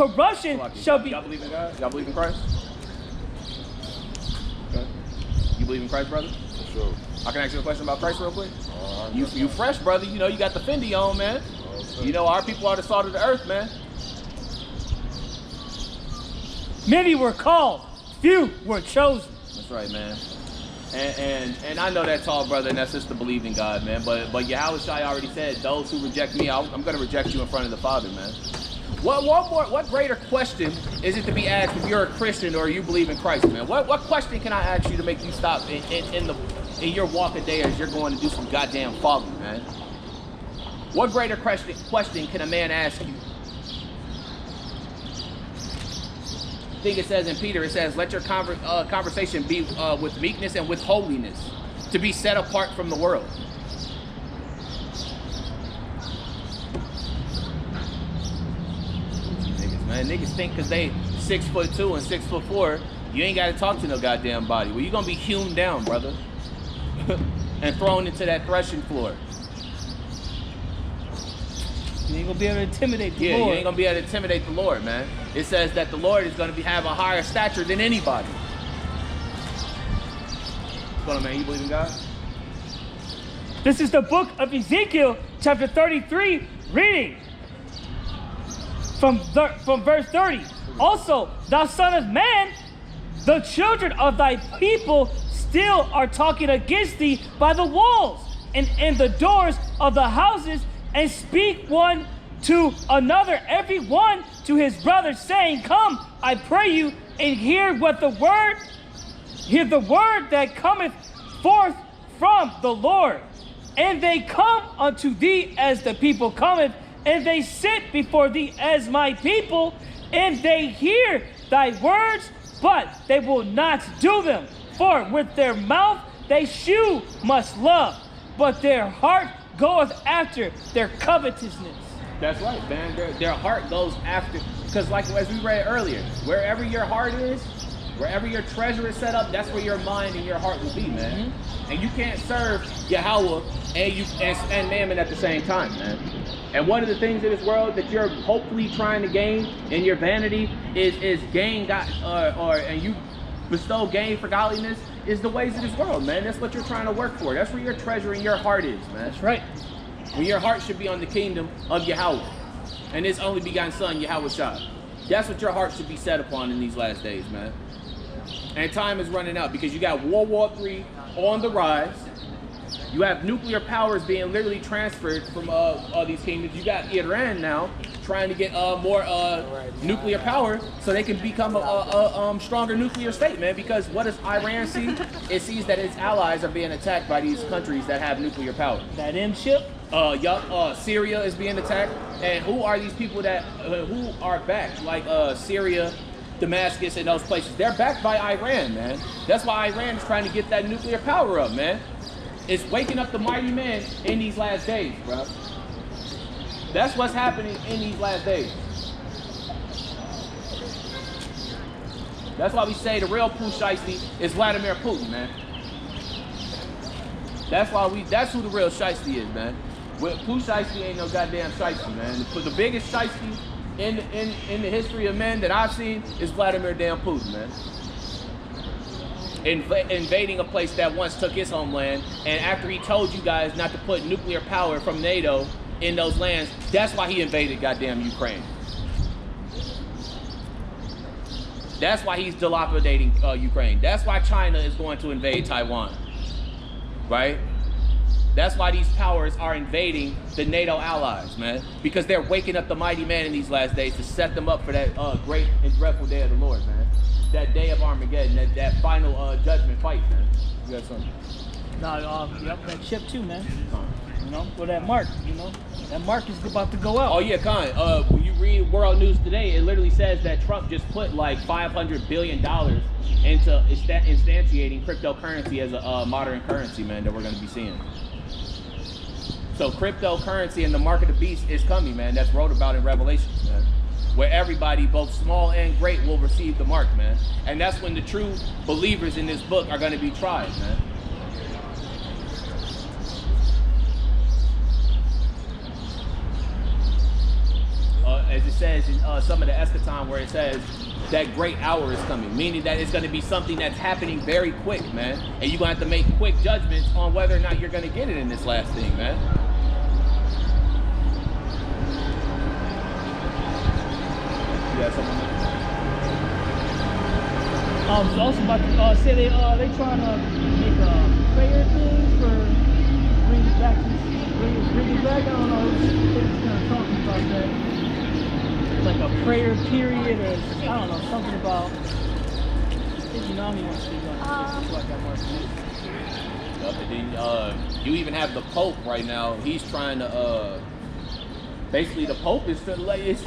corruption shall be. Y'all believe in God? Y'all believe in Christ? Okay. You believe in Christ, brother? For sure. I can ask you a question about Christ real quick? You fresh, brother. You know, you got the Fendi on, man. You know, our people are the salt of the earth, man. Many were called, few were chosen. That's right, man. And I know that tall brother, and that's just to believe in God, man. But Yahweh Shai already said, those who reject me, I'm going to reject you in front of the Father, man. What greater question is it to be asked if you're a Christian or you believe in Christ, man? What question can I ask you to make you stop in your walk a day as you're going to do some goddamn folly, man? What greater question can a man ask you? I think it says in Peter, it says, let your conversation be with meekness and with holiness, to be set apart from the world. Niggas, man. Niggas think because they 6'2" and 6'4", you ain't got to talk to no goddamn body. Well, you're going to be hewn down, brother, and thrown into that threshing floor. You ain't gonna be able to intimidate the Lord. Yeah, you ain't gonna be able to intimidate the Lord, man. It says that the Lord is gonna have a higher stature than anybody. What's going on, man? You believe in God? This is the book of Ezekiel, chapter 33, reading from verse 30. Also, thou son of man, the children of thy people still are talking against thee by the walls and the doors of the houses, and speak one to another, every one to his brother, saying, come, I pray you, and hear the word that cometh forth from the Lord. And they come unto thee as the people cometh, and they sit before thee as my people, and they hear thy words, but they will not do them. For with their mouth they shew much love, but their heart goeth after their covetousness. That's right, man. Their heart goes after, because like as we read earlier, wherever your heart is, wherever your treasure is set up, that's where your mind and your heart will be, man. Mm-hmm. And you can't serve Yahweh and Mammon at the same time, man. And one of the things in this world that you're hopefully trying to gain in your vanity is gain God, and you bestow gain for godliness, is the ways of this world, man. That's what you're trying to work for. That's where your treasure in your heart is, man. That's right. When your heart should be on the kingdom of Yahweh and his only begotten son, Yahweh Shai. That's what your heart should be set upon in these last days, man. And time is running out because you got World War III on the rise. You have nuclear powers being literally transferred from these kingdoms. You got Iran now trying to get more nuclear power so they can become a stronger nuclear state, man. Because what does Iran see? It sees that its allies are being attacked by these countries that have nuclear power. That M ship? Syria is being attacked. And who are these people that who are backed? Like Syria, Damascus, and those places. They're backed by Iran, man. That's why Iran is trying to get that nuclear power up, man. It's waking up the mighty men in these last days, bro. That's what's happening in these last days. That's why we say the real Pusheisty is Vladimir Putin, man. That's who the real Shiesty is, man. Pusheisty ain't no goddamn Shiesty, man. The biggest Shiesty in the history of men that I've seen is Vladimir damn Putin, man. Invading a place that once took his homeland, and after he told you guys not to put nuclear power from NATO in those lands, that's why he invaded goddamn Ukraine. That's why he's dilapidating Ukraine. That's why China is going to invade Taiwan, right? That's why these powers are invading the NATO allies, man, because they're waking up the mighty man in these last days to set them up for that great and dreadful day of the Lord, man. That day of Armageddon, that final judgment fight, man. You got something? Yep, that ship too, man. You know, for that mark, you know, that mark is about to go out. Oh yeah, Con. When you read World News Today, it literally says that Trump just put like $500 billion into instantiating cryptocurrency as a modern currency, man, that we're going to be seeing. So cryptocurrency and the mark of the beast is coming, man. That's wrote about in Revelations, man. Where everybody, both small and great, will receive the mark, man. And that's when the true believers in this book are going to be tried, man. As it says in some of the eschaton where it says that great hour is coming, meaning that it's going to be something that's happening very quick, man. And you're going to have to make quick judgments on whether or not you're going to get it in this last thing, man. Yeah, something. I was also about to say they trying to make a prayer thing for bring it back. I don't know. They're just kind of talking about that. Like a prayer period, or I don't know, something about. You know, I don't even want to speak on it. So I got more information. But then you even have the Pope right now. He's trying to basically the Pope is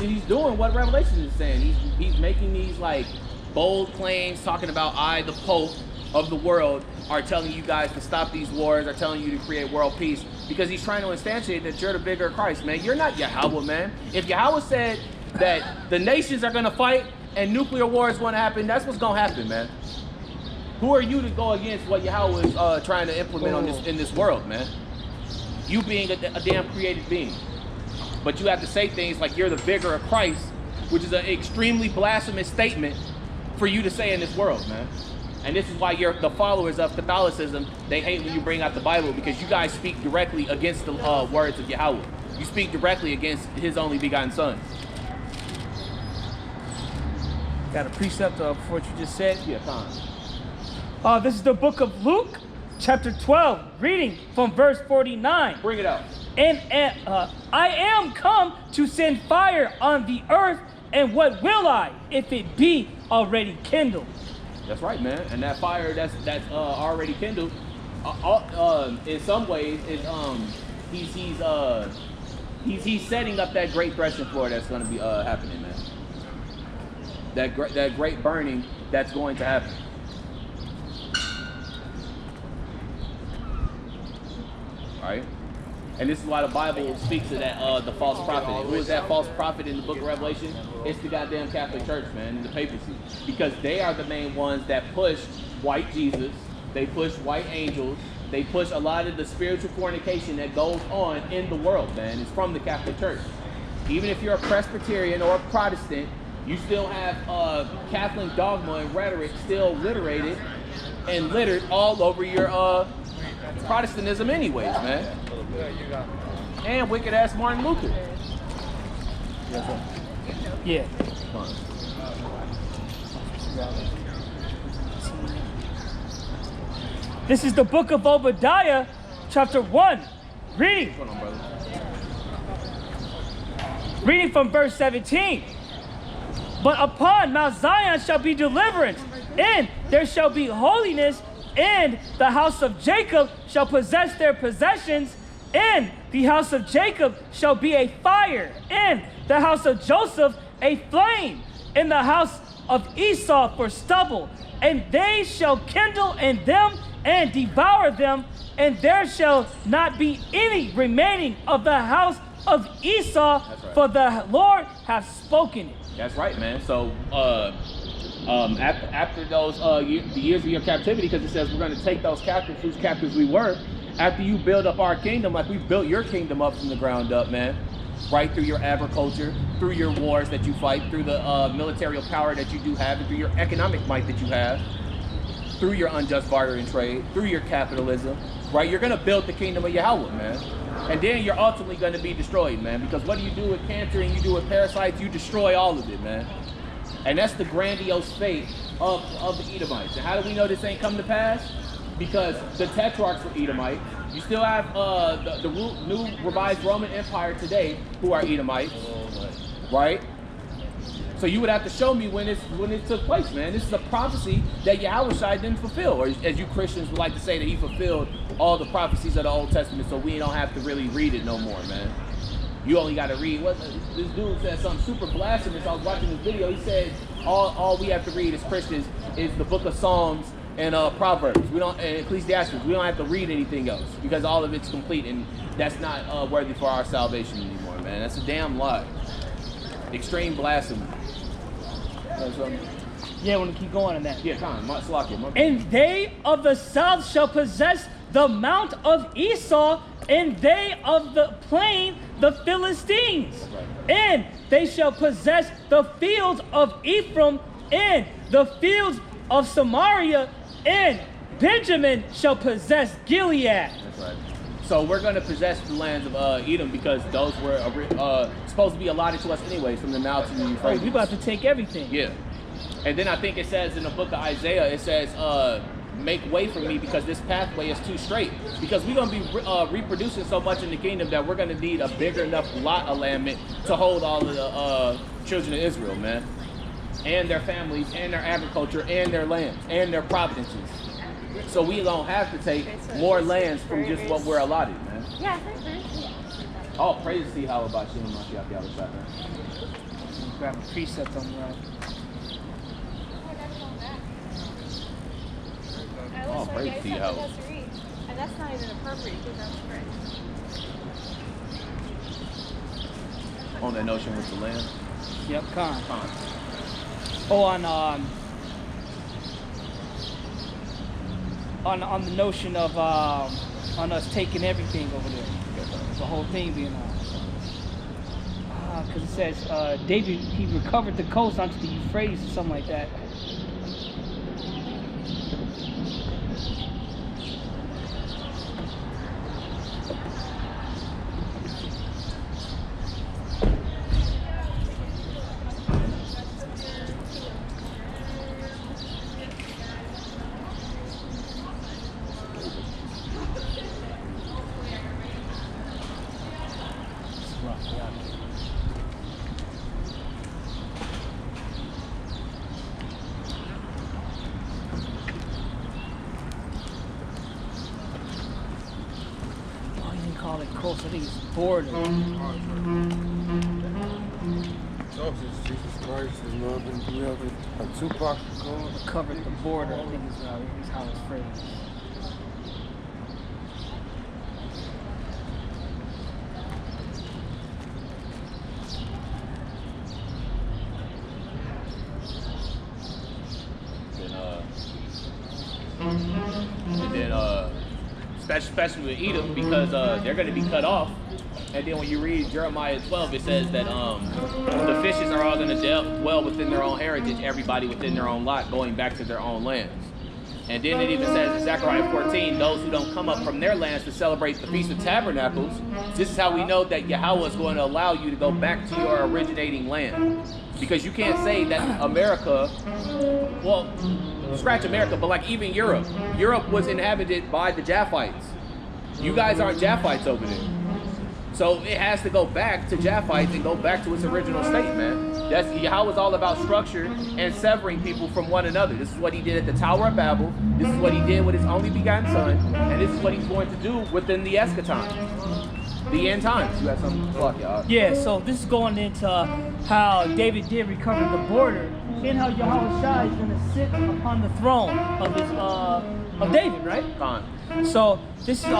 he's doing what Revelation is saying. He's making these like bold claims, talking about the Pope of the world, are telling you guys to stop these wars, are telling you to create world peace, because he's trying to instantiate that you're the bigger Christ, man. You're not Yahweh, man. If Yahweh said that the nations are going to fight and nuclear war is going to happen, that's what's going to happen, man. Who are you to go against what Yahweh is trying to implement in this world, man? You being a damn created being. But you have to say things like you're the bigger of Christ, which is an extremely blasphemous statement for you to say in this world, man. And this is why the followers of Catholicism, they hate when you bring out the Bible, because you guys speak directly against the words of Yahweh. You speak directly against his only begotten son. Got a precept for what you just said? Yeah, Con. This is the book of Luke, chapter 12, reading from verse 49. Bring it out. And I am come to send fire on the earth, and what will I, if it be already kindled? That's right, man. And that fire that's already kindled, in some ways, is he's setting up that great threshing floor that's going to be happening, man. That great burning that's going to happen. Right? And this is why the Bible speaks of that the false prophet. Who is that false prophet in the book of Revelation? It's the goddamn Catholic Church, man, and the papacy. Because they are the main ones that push white Jesus. They push white angels. They push a lot of the spiritual fornication that goes on in the world, man. It's from the Catholic Church. Even if you're a Presbyterian or a Protestant, you still have Catholic dogma and rhetoric still literated and littered all over your Protestantism anyways, man. And wicked ass Martin Luther. Yeah. This is the book of Obadiah, chapter 1, reading. What's going on, brother? Reading from verse 17. But upon Mount Zion shall be deliverance, and there shall be holiness, and the house of Jacob shall possess their possessions, and the house of Jacob shall be a fire, and the house of Joseph a flame, and the house of Esau for stubble, and they shall kindle in them and devour them, and there shall not be any remaining of the house of Esau, right. For the Lord hath spoken it. That's right, man. So after those the years of your captivity, because it says we're going to take those captives whose captives we were, after you build up our kingdom, like we've built your kingdom up from the ground up, man, right, through your agriculture, through your wars that you fight, through the military power that you do have, and through your economic might that you have, through your unjust bartering trade, through your capitalism, right? You're going to build the kingdom of Yahweh, man. And then you're ultimately going to be destroyed, man, because what do you do with cancer and you do with parasites? You destroy all of it, man. And that's the grandiose fate of the Edomites. And how do we know this ain't come to pass? Because the tetrarchs were Edomite. You still have the new revised Roman Empire today who are Edomites, right? So you would have to show me when it took place, man. This is a prophecy that Yahushua didn't fulfill, or as you Christians would like to say, that he fulfilled all the prophecies of the Old Testament, so we don't have to really read it no more, man. You only got to read. This dude said something super blasphemous. I was watching this video. He said all we have to read as Christians is the book of Psalms and Proverbs. And Ecclesiastes. We don't have to read anything else because all of it's complete, and that's not worthy for our salvation anymore, man. That's a damn lie. Extreme blasphemy. Yeah, I want to keep going on that. Yeah, come on. And they of the south shall possess the mount of Esau, and they of the plain the Philistines. Right. And they shall possess the fields of Ephraim and the fields of Samaria, and Benjamin shall possess Gilead. That's right. So we're going to possess the lands of Edom because those were supposed to be allotted to us anyways from the Nile to the Euphrates. We about to take everything. Yeah. And then I think it says in the book of Isaiah, it says, make way for me because this pathway is too straight. Because we're going to be reproducing so much in the kingdom that we're going to need a bigger enough lot alignment to hold all of the children of Israel, man. And their families, and their agriculture, and their lands, and their providences. So we don't have to take more lands from just what we're allotted, man. Yeah, first. Oh, praise to see how about you and Mashiach Yahushua, man. Grab a precept on that. Oh, praise to you, how. And that's not even appropriate because that's great. On that notion with the land. Yep, Khan. Con. Oh, on the notion of on us taking everything over there, the whole thing being on. Because it says David, he recovered the coast onto the Euphrates or something like that. Call it coast, I think it's border. Jesus Christ is not going to be able to Tupac Covered the border, I think is how it's phrased. And then especially with Edom because they're going to be cut off. And then when you read Jeremiah 12, it says that the fishes are all going to dwell within their own heritage, everybody within their own lot, going back to their own lands. And then it even says in Zechariah 14, those who don't come up from their lands to celebrate the Feast of Tabernacles, this is how we know that Yahweh is going to allow you to go back to your originating land. Because you can't say that America, well, scratch America, but like even Europe. Europe was inhabited by the Japhites. You guys aren't Japhites over there. So it has to go back to Japhites and go back to its original state, man. That's Yahweh's all about structure and severing people from one another. This is what he did at the Tower of Babel. This is what he did with his only begotten son. And this is what he's going to do within the eschaton, the end times. You have something to talk, y'all. Yeah, so this is going into how David did recover the border and how Yahushua is going to sit upon the throne of his of David, right? Con. So this is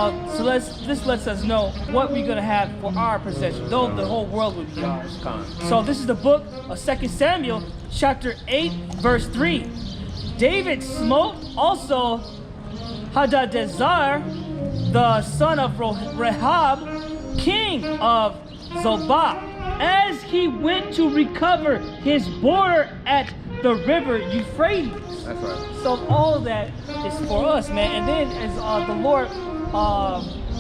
this lets us know what we're gonna have for our possession, though the whole world will be ours. So this is the book of 2 Samuel, chapter 8, verse 3. David smote also Hadadezer, the son of Rehab, king of Zobah, as he went to recover his border at the river Euphrates. That's right. So all of that is for us, man. And then as the Lord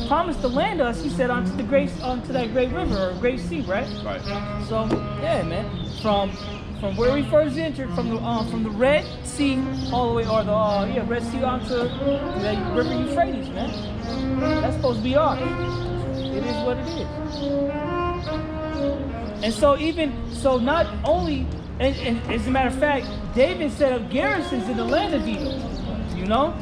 promised to land us, he said onto that great river or great sea, right? Right. So yeah, man. From where we first entered, from the Red Sea all the way, or the Red Sea onto the river Euphrates, man. That's supposed to be ours. It is what it is. And so not only. And as a matter of fact, David set up garrisons in the land of Edom. You know?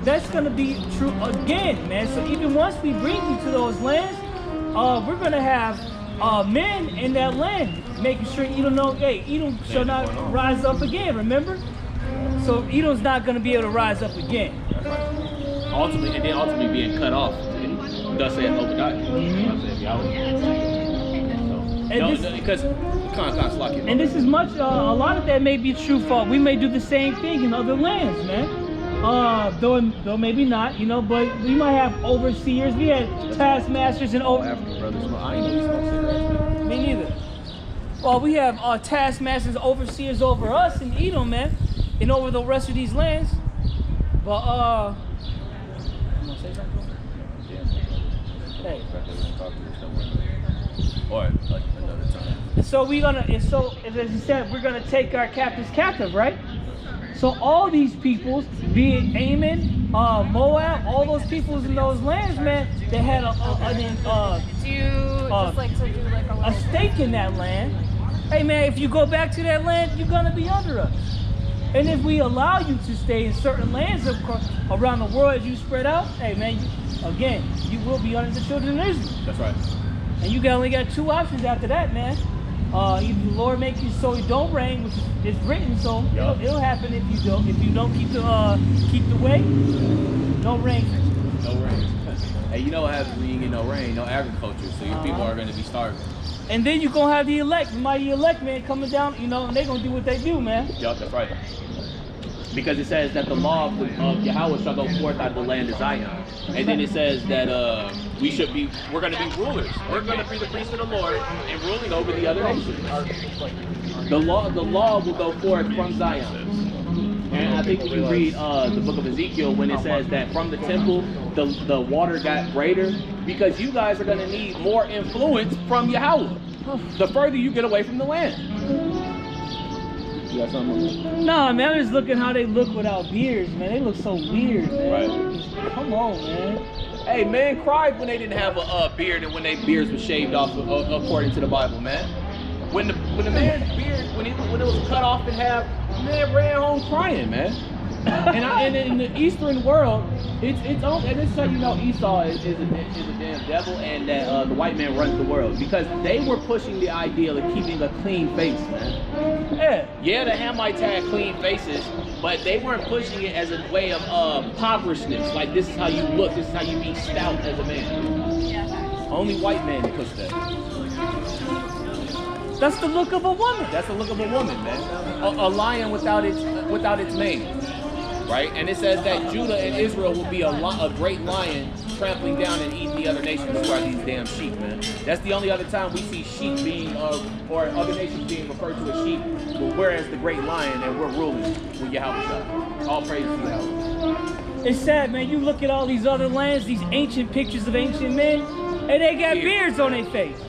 That's going to be true again, man. So even once we bring you to those lands, we're going to have men in that land, making sure Edom Edom shall not rise up again, remember? So Edom's not going to be able to rise up again. That's right. Ultimately being cut off. Thus saith Obadiah. And this is much, a lot of that may be true for, we may do the same thing in other lands, man. Though maybe not, you know, but we might have overseers. We had taskmasters and over. African brothers, I ain't know you smoke cigarettes. Me neither. Well, we have taskmasters, overseers over us in Edom, man, and over the rest of these lands. But you wanna say something? Hey. Or like another time. And so as he said, we're gonna take our captives captive, right? So all these peoples, be it Ammon, Moab, all those peoples in those lands, man, they had a stake in that land. Hey man, if you go back to that land, you're gonna be under us. And if we allow you to stay in certain lands around the world as you spread out, hey man, you will be under the children of Israel. That's right. And you only got two options after that, man. Either the Lord make you so it don't rain, which is written, so it'll happen if you don't. If you don't keep the way, no rain. No rain. Hey, you know what happens when you get no rain, no agriculture, so your people are going to be starving. And then you're gonna have the mighty elect, man, coming down, you know, and they're gonna do what they do, man. Yup, that's right. Because it says that the law of Yahweh shall go forth out of the land of Zion. And then it says that we're going to be rulers. We're going to be the priests of the Lord and ruling over the other nations. The law will go forth from Zion. And I think when you read the book of Ezekiel, when it says that from the temple, the water got greater, because you guys are going to need more influence from Yahweh the further you get away from the land. You got something? Nah, man, I'm just looking how they look without beards, man. They look so weird, man. Right. Come on, man. Hey, man cried when they didn't have a beard and when their beards were shaved off according to the Bible, man. When the man's beard, when it was cut off in half, the man ran home crying, man. And in the Eastern world, it's on, and this is how you know Esau is a damn devil, and that the white man runs the world, because they were pushing the ideal of keeping a clean face, man. Yeah, the Hamites had clean faces, but they weren't pushing it as a way of impoverishness. Like, this is how you look, this is how you be stout as a man. Yeah. Only white men push that. That's the look of a woman. That's the look of a woman, man. A lion without its mane. Right? And it says that Judah and Israel will be a great lion trampling down and eating the other nations who are these damn sheep, man. That's the only other time we see sheep being, or other nations being referred to as sheep, whereas the great lion and we're ruling with Yahweh. All praise to Yahweh. It's sad, man. You look at all these other lands, these ancient pictures of ancient men, and they got beards on their face.